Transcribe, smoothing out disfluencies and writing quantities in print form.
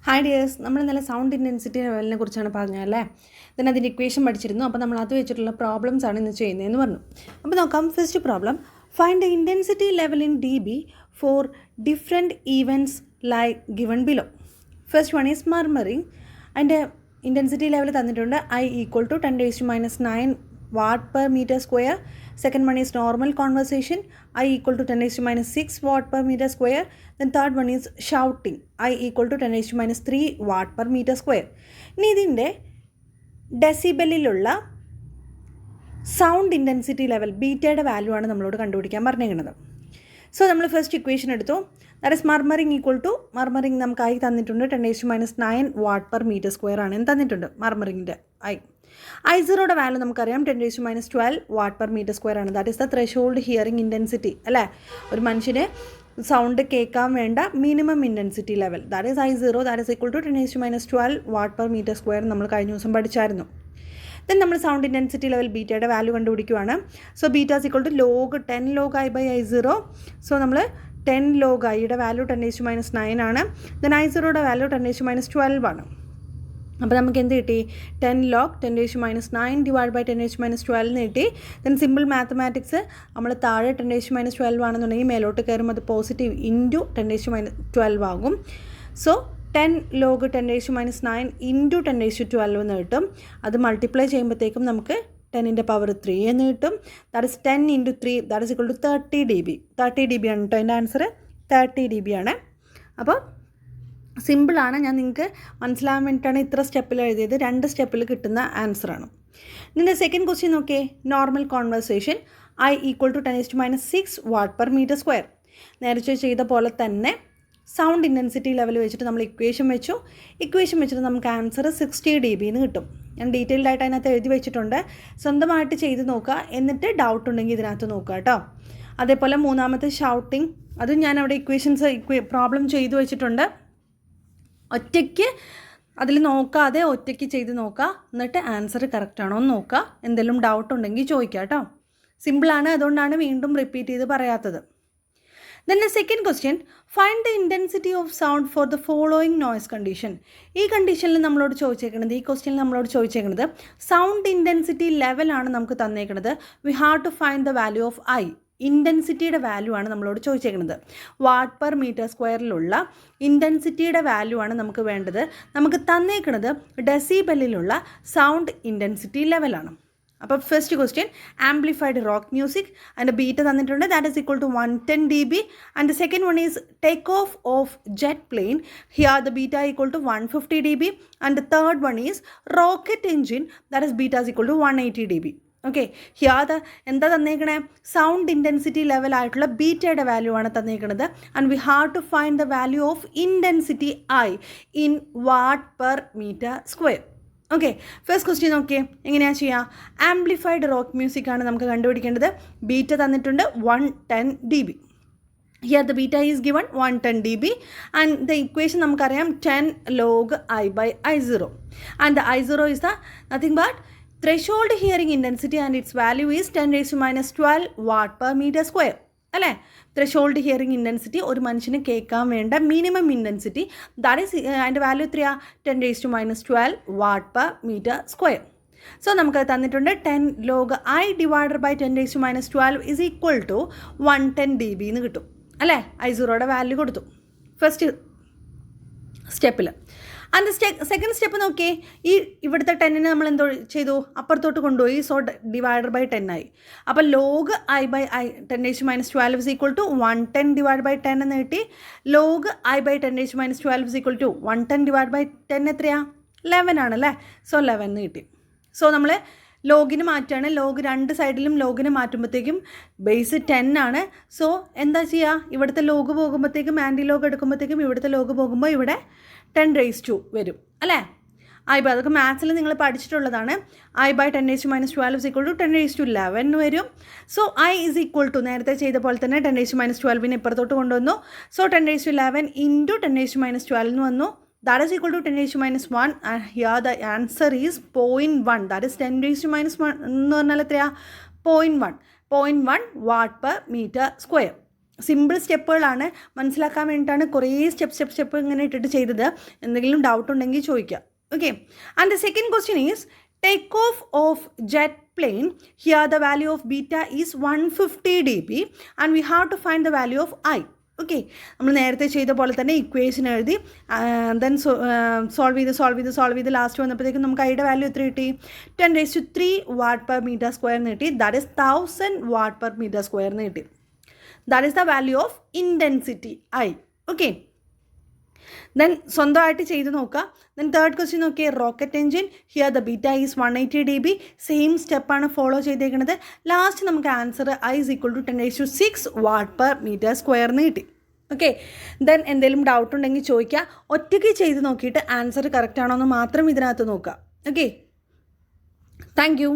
Hi dears, നമ്മൾ ഇന്നലെ sound intensity ലെവലിനെ കുറിച്ചാണ് പറഞ്ഞതല്ലേ. then അതിൻ്റെ ഇക്വേഷൻ പഠിച്ചിരുന്നു. അപ്പോൾ നമ്മൾ അത് വെച്ചിട്ടുള്ള പ്രോബ്ലംസ് ആണ് ഇന്ന് ചെയ്യുന്നതെന്ന് പറഞ്ഞു. അപ്പോൾ നോക്കാം. First problem, find the intensity level in D B for different events like given below. First one is murmuring. അതിൻ്റെ ഇൻറ്റൻസിറ്റി ലെവൽ തന്നിട്ടുണ്ട്. I equal to 10⁻⁹ watt per meter square. Second one is normal conversation. I equal to 10⁻⁶ watt per meter square. Then third one is shouting. I equal to 10⁻³ watt per meter square. ഇനി ഇതിൻ്റെ ഡെസിബലിലുള്ള sound intensity level ബീറ്റയുടെ value ആണ് നമ്മളോട് കണ്ടുപിടിക്കാൻ പറഞ്ഞിരിക്കുന്നത്. So നമ്മൾ first equation എടുത്തു. That is murmuring equal to, murmuring നമുക്കായി തന്നിട്ടുണ്ട് 10⁻⁹ വാട്ട് പെർ മീറ്റർ സ്ക്വയർ ആണ് എന്ന് തന്നിട്ടുണ്ട് മർമറിങ്ങിൻ്റെ I0യുടെ വാല്യൂ നമുക്കറിയാം 10⁻12 വാട്ട് പെർ മീറ്റർ സ്ക്വയർ ആണ്. That is the threshold hearing intensity അല്ലേ. ഒരു മനുഷ്യന് സൗണ്ട് കേൾക്കാൻ വേണ്ട minimum intensity level that is I0, that is equal to 10⁻12 watt per metre square നമ്മൾ കഴിഞ്ഞ ദിവസം പഠിച്ചായിരുന്നു. ദെൻ നമ്മൾ സൗണ്ട് ഇൻറ്റൻസിറ്റി ലെവൽ ബീറ്റയുടെ വാല്യൂ കണ്ടുപിടിക്കുകയാണ്. So beta is equal to log 10 log I/I0. So നമ്മൾ 10 log Iയുടെ വാല്യൂ 10⁻⁹ ആണ്. ദെൻ I0യുടെ വാല്യൂ 10⁻12 ആണ്. അപ്പോൾ നമുക്ക് എന്ത് കിട്ടി? 10 log 10⁻⁹ ഡിവൈഡ് ബൈ 10⁻12 എന്ന് കിട്ടി. ദെൻ സിമ്പിൾ മാത്തമാറ്റിക്സ്, നമ്മൾ താഴെ 10⁻12 ആണെന്നുണ്ടെങ്കിൽ മേലോട്ട് കയറുമ്പോൾ അത് പോസിറ്റീവ് ഇൻറ്റു 10⁻12 ആകും. സോ 10 log 10⁻⁹ ഇൻറ്റു 10⁻12 എന്ന് കിട്ടും. അത് മൾട്ടിപ്ലൈ ചെയ്യുമ്പോഴത്തേക്കും നമുക്ക് 10ൻ്റെ പവർ 3 എന്ന് കിട്ടും. That is 10 × 3 that is equal to 30 dB. 30 dB ആണ് കേട്ടോ എൻ്റെ ആൻസർ. 30 dB ആണ്. അപ്പോൾ സിമ്പിളാണ്. ഞാൻ നിങ്ങൾക്ക് മനസ്സിലാകാൻ വേണ്ടിയിട്ടാണ് ഇത്ര സ്റ്റെപ്പിൽ എഴുതിയത്. 2 സ്റ്റെപ്പിൽ കിട്ടുന്ന ആൻസറാണ്. ഇതിൻ്റെ സെക്കൻഡ് ക്വസ്റ്റ്യൻ നോക്കിയേ. Normal conversation. I equal to 10⁻⁶ watt per metre square. നേരത്തെ ചെയ്ത പോലെ തന്നെ സൗണ്ട് ഇൻറ്റൻസിറ്റി ലെവൽ വെച്ചിട്ട് നമ്മൾ ഇക്വേഷൻ വെച്ചു. ഇക്വേഷൻ വെച്ചിട്ട് നമുക്ക് ആൻസർ 60 dB എന്ന് കിട്ടും. ഞാൻ ഡീറ്റെയിൽഡ് ആയിട്ട് അതിനകത്ത് എഴുതി വെച്ചിട്ടുണ്ട്. സ്വന്തമായിട്ട് ചെയ്ത് നോക്കുക. എന്നിട്ട് ഡൗട്ട് ഉണ്ടെങ്കിൽ ഇതിനകത്ത് നോക്കുക കേട്ടോ. അതേപോലെ മൂന്നാമത്തെ ഷൗട്ടിങ്, അതും ഞാൻ അവിടെ പ്രോബ്ലം ചെയ്തു വെച്ചിട്ടുണ്ട്. ഒറ്റയ്ക്ക് അതിൽ നോക്കാതെ ഒറ്റയ്ക്ക് ചെയ്ത് നോക്കുക. എന്നിട്ട് ആൻസർ കറക്റ്റാണോ എന്ന് നോക്കുക. എന്തെങ്കിലും ഡൗട്ട് ഉണ്ടെങ്കിൽ ചോദിക്കുക കേട്ടോ. സിമ്പിളാണ്, അതുകൊണ്ടാണ് വീണ്ടും റിപ്പീറ്റ് ചെയ്ത് പറയാത്തത്. Then the second question, find the intensity of sound for the following noise condition. ഈ കണ്ടീഷനിൽ നമ്മളോട് ചോദിച്ചേക്കുന്നത്, ഈ ക്വസ്റ്റ്യനിൽ നമ്മളോട് ചോദിച്ചേക്കുന്നത് സൗണ്ട് ഇൻറ്റൻസിറ്റി ലെവലാണ് നമുക്ക് തന്നേക്കുന്നത്. We have to find the value of I. ഇൻറ്റൻസിറ്റിയുടെ വാല്യൂ ആണ് നമ്മളോട് ചോദിച്ചേക്കുന്നത്. വാട്ട് പെർ മീറ്റർ സ്ക്വയറിലുള്ള ഇൻറ്റൻസിറ്റിയുടെ വാല്യൂ ആണ് നമുക്ക് വേണ്ടത്. നമുക്ക് തന്നേക്കുന്നത് ഡെസിബലിലുള്ള സൗണ്ട് ഇൻറ്റൻസിറ്റി ലെവലാണ്. അപ്പോൾ first question, amplified rock music. അതിൻ്റെ ബീറ്റ തന്നിട്ടുണ്ട്. That is equal to 110 dB. And the second one is take off jet plane. Here the beta equal to 150 dB. And the third one is rocket engine. That is beta is equal to 180 dB. Okay, here എന്താ തന്നേക്കണേ? Sound intensity ലെവലായിട്ടുള്ള ബീറ്റയുടെ value ആണ് തന്നേക്കുന്നത്. And we have to find the value of intensity I in watt per metre square. Okay, first question നോക്കിയേ എങ്ങനെയാണ് ചെയ്യുക. Amplified rock music ആണ് നമുക്ക് കണ്ടുപിടിക്കേണ്ടത്. ബീറ്റ തന്നിട്ടുണ്ട് 110 dB. Here the beta is given 110 dB. And the equation നമുക്കറിയാം 10 log I/I0. And the I0 is the nothing but threshold hearing intensity and its value is 10⁻12 watt per meter square അല്ലേ. Threshold hearing intensity ഒരു മനുഷ്യന് കേൾക്കാൻ വേണ്ട minimum intensity, that is അതിൻ്റെ value എത്രയാ? 10⁻12 watt per metre square. So നമുക്ക് തന്നിട്ടുണ്ട് 10 log I divided by 10⁻12 is equal to 110 dB എന്ന് കിട്ടും അല്ലേ. I0യുടെ വാല്യൂ കൊടുത്തു ഫസ്റ്റ് സ്റ്റെപ്പിൽ. ആൻഡ് സെക്കൻഡ് സ്റ്റെപ്പ് നോക്കിയേ. ഈ ഇവിടുത്തെ 10നെ നമ്മൾ എന്തോ ചെയ്തു? അപ്പുറത്തോട്ട് കൊണ്ടുപോയി. സോ ഡിവൈഡഡ് ബൈ 10 ആയി. അപ്പോൾ log I/I 10⁻12 is equal to 110 divide by 10 എന്ന് കിട്ടി. Log I/10⁻12 is equal to 110 divide by 10 എത്രയാ? 11 ആണല്ലേ. സോ 11 എന്ന് കിട്ടി. സോ നമ്മൾ ലോഗിന് മാറ്റുകയാണ്. ലോഗ് രണ്ട് സൈഡിലും ലോഗിന് മാറ്റുമ്പോഴത്തേക്കും ബേസ് 10 ആണ്. സോ എന്താ ചെയ്യുക? ഇവിടുത്തെ ലോഗ് പോകുമ്പോഴത്തേക്കും ആൻറ്റി ലോഗ് എടുക്കുമ്പോഴത്തേക്കും ഇവിടുത്തെ ലോഗ് പോകുമ്പോൾ ഇവിടെ 10⁻² വരും അല്ലേ. അതൊക്കെ മാത്സിൽ നിങ്ങൾ പഠിച്ചിട്ടുള്ളതാണ്. I/10⁻12 ഇസ് ഈക്വൽ ടു 10⁻11 വരും. So I is equal to നേരത്തെ ചെയ്ത പോലെ തന്നെ 10⁻12നെ ഇപ്പുറത്തോട്ട് കൊണ്ടുവന്നു. സോ 10⁻11 ഇൻറ്റു 10⁻12 എന്ന് വന്നു. That is equal to 10⁻1. And here the answer is 0.1. That is 10⁻1 എന്ന് പറഞ്ഞാൽ എത്രയാ? 0.1 watt per metre square. Simple സ്റ്റെപ്പുകളാണ്, മനസ്സിലാക്കാൻ വേണ്ടിയിട്ടാണ് കുറേ സ്റ്റെപ്പ് ഇങ്ങനെ ഇട്ടിട്ട് ചെയ്തത്. എന്തെങ്കിലും ഡൗട്ട് ഉണ്ടെങ്കിൽ ചോദിക്കാം. Okay, and the second question is take off jet plane. Here the value of beta is 150 dB and we have to find the value of I. Okay, നമ്മൾ നേരത്തെ ചെയ്ത പോലെ തന്നെ ഇക്വേഷൻ എഴുതി ദെൻ സോൾവ് ചെയ്ത് last വന്നപ്പോഴത്തേക്കും നമുക്ക് ഐയുടെ വാല്യൂ എത്ര കിട്ടി? 10⁻³ Watt/m² കിട്ടി. ദാറ്റ് ഈസ് 1000 Watt/m² കിട്ടി. That is the value of intensity I. Okay, then സ്വന്തമായിട്ട് ചെയ്ത് നോക്കുക. ദെൻ തേർഡ് ക്വസ്റ്റ്യൻ നോക്കിയേ, rocket engine. Here the beta is 180 dB. Same സ്റ്റെപ്പാണ് ഫോളോ ചെയ്തേക്കുന്നത്. ലാസ്റ്റ് നമുക്ക് answer I is equal to 10⁶ Watt/m² കിട്ടി. Okay, then എന്തെങ്കിലും ഡൗട്ട് ഉണ്ടെങ്കിൽ ചോദിക്കുക. ഒറ്റയ്ക്ക് ചെയ്ത് നോക്കിയിട്ട് ആൻസർ കറക്റ്റ് ആണോ എന്ന് മാത്രം ഇതിനകത്ത് നോക്കുക. Okay, thank you.